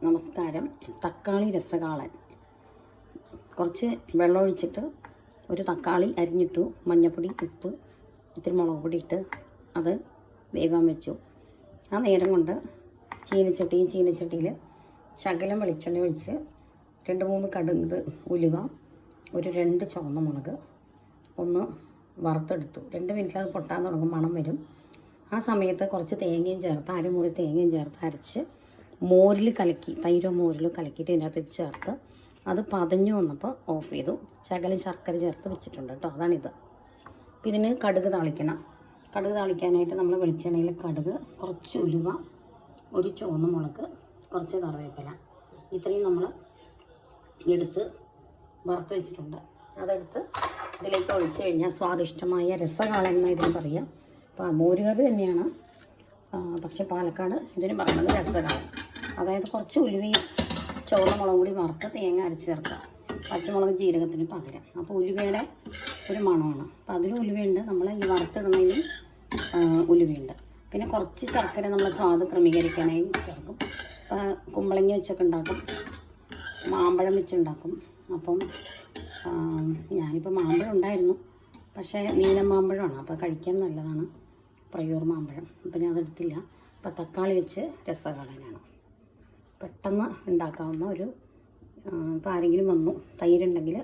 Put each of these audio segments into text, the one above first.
നമസ്കാരം. തക്കാളി രസകാളൻ. കുറച്ച് വെള്ളം ഒഴിച്ചിട്ട് ഒരു തക്കാളി അരിഞ്ഞിട്ടു, മഞ്ഞൾപ്പൊടി, ഉപ്പ്, ഇത്തിരി മുളക് പൊടി ഇട്ട് അത് വേവാൻ വെച്ചു. ആ നേരം കൊണ്ട് ചീനച്ചട്ടിയിൽ ശകലം വെളിച്ചെണ്ണ ഒഴിച്ച് 2-3 കടുക്, ഉലുവ, ഒരു 2 ചുവന്ന മുളക് ഒന്ന് വറുത്തെടുത്തു. 2 മിനിറ്റിൽ അത് പൊട്ടാൻ തുടങ്ങും, മണം വരും. ആ സമയത്ത് കുറച്ച് തേങ്ങയും ചേർത്ത്, അരമുറി തേങ്ങയും ചേർത്ത് അരച്ച് മോരിൽ കലക്കി, തൈരോ മോരിലോ കലക്കിയിട്ട് ഇതിനകത്ത് ചേർത്ത് അത് പതഞ്ഞു വന്നപ്പോൾ ഓഫ് ചെയ്തു. ശകലം ശർക്കര ചേർത്ത് വെച്ചിട്ടുണ്ട് കേട്ടോ. അതാണിത്. പിന്നെ ഇതിന് കടുക് താളിക്കണം. കടുക് താളിക്കാനായിട്ട് നമ്മൾ വെളിച്ചെണ്ണയിൽ കടുക്, കുറച്ച് ഉലുവ, ഒരു ചുവന്ന മുളക്, കുറച്ച് കറിവേപ്പില, ഇത്രയും നമ്മൾ എടുത്ത് വറുത്ത് വെച്ചിട്ടുണ്ട്. അതെടുത്ത് ഇതിലേക്ക് ഒഴിച്ച് കഴിഞ്ഞാൽ സ്വാദിഷ്ടമായ രസകാളൻ എന്ന് ഇതിന് പറയാം. അപ്പോൾ മോരുകറി തന്നെയാണ്, പക്ഷെ പാലക്കാട് ഇതിന് പറയുന്നത് രസകാളൻ. അതായത് കുറച്ച് ഉലുവയും ചുവന്ന മുളക് കൂടി വറുത്ത് തേങ്ങ അരച്ച് ചേർക്കുക, പച്ചമുളക് ജീരകത്തിന് പകരം. അപ്പോൾ ഉലുവയുടെ ഒരു മണമാണ്. അപ്പോൾ അതിൽ ഉലുവയുണ്ട്, നമ്മൾ ഈ വറുത്തിടുന്നതിന് ഉലുവയുണ്ട്. പിന്നെ കുറച്ച് ശർക്കര നമ്മൾ സ്വാദ് ക്രമീകരിക്കാനായി ചേർക്കും. കുമ്പളങ്ങ വെച്ചൊക്കെ ഉണ്ടാക്കും, മാമ്പഴം വെച്ചുണ്ടാക്കും. അപ്പം ഞാനിപ്പോൾ മാമ്പഴം ഉണ്ടായിരുന്നു, പക്ഷേ നീലം മാമ്പഴമാണ്, അപ്പോൾ കഴിക്കാൻ നല്ലതാണ്, പ്രയൂർ മാമ്പഴം. അപ്പോൾ ഞാൻ അതെടുത്തില്ല. അപ്പോൾ തക്കാളി വെച്ച് രസകാളനാണ് പെട്ടെന്ന് ഉണ്ടാക്കാവുന്ന ഒരു. ഇപ്പോൾ ആരെങ്കിലും വന്നു, തൈരുണ്ടെങ്കിൽ,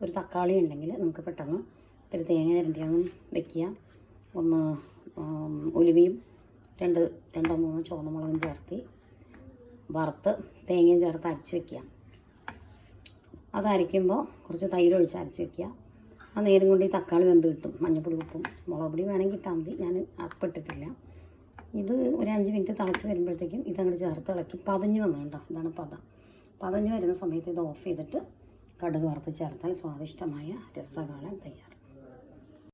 ഒരു തക്കാളി ഉണ്ടെങ്കിൽ നമുക്ക് പെട്ടെന്ന് ഇത്തിരി തേങ്ങ ചിരണ്ടിയൊന്നും വെക്കുക. ഒന്ന് ഉലുവയും 2-3 ചുവന്ന മുളകും ചേർത്ത് വറുത്ത് തേങ്ങയും ചേർത്ത് അരച്ച് വെക്കുക. അത് അരയ്ക്കുമ്പോൾ കുറച്ച് തൈര് ഒഴിച്ച് അരച്ച് വെക്കുക. ആ നേരം കൊണ്ട് ഈ തക്കാളി വെന്ത് കിട്ടും. മഞ്ഞൾപ്പൊടി, ഉപ്പും മുളക് പൊടി വേണമെങ്കിൽ ഇട്ടാൽ മതി, ഞാൻ അപ്പിട്ടിട്ടില്ല. ഇത് ഒരു 5 മിനിറ്റ് തിളച്ച് വരുമ്പോഴത്തേക്കും ഇതങ്ങോട്ട് ചേർത്ത് ഇളക്കി പതഞ്ഞ് വന്നു കേട്ടോ. ഇതാണ് പതം. പതഞ്ഞ് വരുന്ന സമയത്ത് ഇത് ഓഫ് ചെയ്തിട്ട് കടുക് വറുത്ത് ചേർത്താൽ സ്വാദിഷ്ടമായ രസകാളൻ തയ്യാറാണ്.